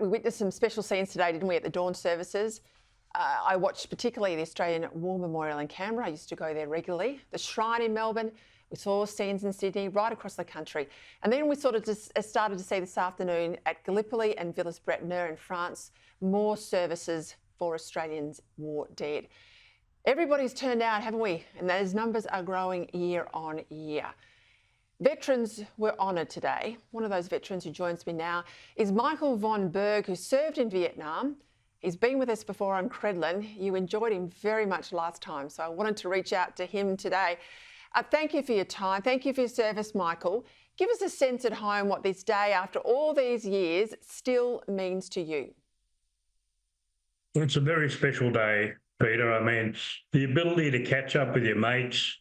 We witnessed some special scenes today, didn't we, at the dawn services? I watched particularly the Australian War Memorial in Canberra. I used to go there regularly. The Shrine in Melbourne. We saw scenes in Sydney, right across the country. And then we sort of just started to see this afternoon at Gallipoli and Villers-Bretonneux in France, more services for Australians war dead. Everybody's turned out, haven't we? And those numbers are growing year on year. Veterans were honoured today. One of those veterans who joins me now is Michael von Berg, who served in Vietnam. He's been with us before on Credlin. You enjoyed him very much last time, so I wanted to reach out to him today. Thank you for your time. Thank you for your service, Michael. Give us a sense at home what this day, after all these years, still means to you. It's a very special day, Peter. I mean, the ability to catch up with your mates.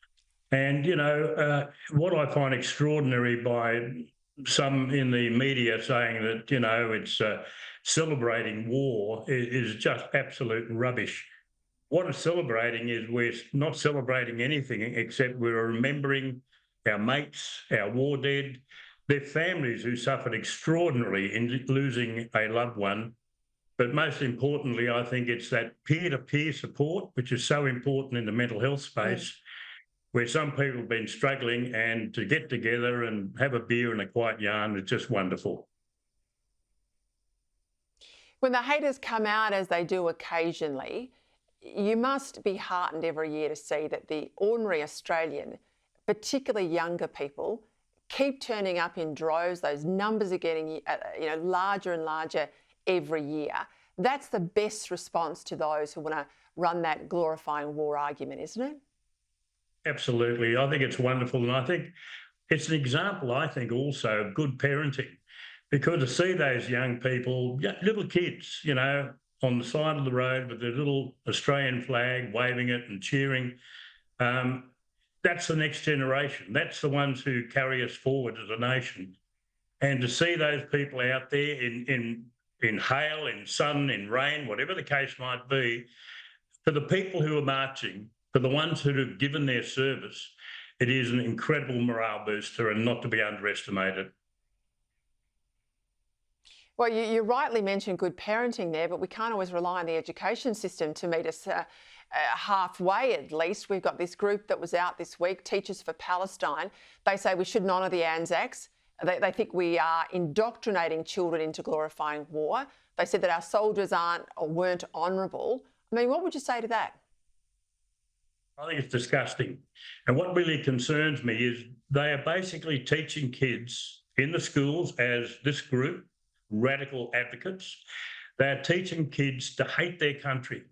And, you know, what I find extraordinary by some in the media saying that, you know, it's celebrating war is just absolute rubbish. What we're celebrating is we're not celebrating anything except we're remembering our mates, our war dead, their families who suffered extraordinarily in losing a loved one. But most importantly, I think it's that peer-to-peer support, which is so important in the mental health space, where some people have been struggling, and to get together and have a beer and a quiet yarn is just wonderful. When the haters come out, as they do occasionally, you must be heartened every year to see that the ordinary Australian, particularly younger people, keep turning up in droves. Those numbers are getting larger and larger every year. That's the best response to those who want to run that glorifying war argument, isn't it? Absolutely. I think it's wonderful. And I think it's an example, I think, also of good parenting, because to see those young people, little kids, you know, on the side of the road with their little Australian flag, waving it and cheering, that's the next generation. That's the ones who carry us forward as a nation. And to see those people out there in hail, in sun, in rain, whatever the case might be, for the people who are marching, for the ones who have given their service, it is an incredible morale booster and not to be underestimated. Well, you rightly mentioned good parenting there, but we can't always rely on the education system to meet us halfway at least. We've got this group that was out this week, Teachers for Palestine. They say we shouldn't honour the Anzacs. They think we are indoctrinating children into glorifying war. They said that our soldiers aren't or weren't honourable. I mean, what would you say to that? I think it's disgusting. And what really concerns me is they are basically teaching kids in the schools, as this group, radical advocates, they're teaching kids to hate their country.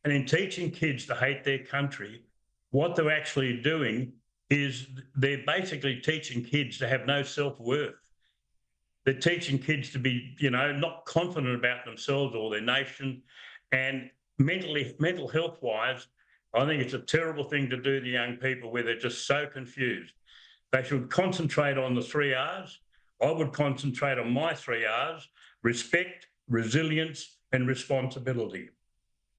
And in teaching kids to hate their country, what they're actually doing is they're basically teaching kids to have no self-worth. They're teaching kids to be, you know, not confident about themselves or their nation. And mental health-wise, I think it's a terrible thing to do to young people where they're just so confused. They should concentrate on the 3 R's. I would concentrate on my 3 R's: respect, resilience, and responsibility.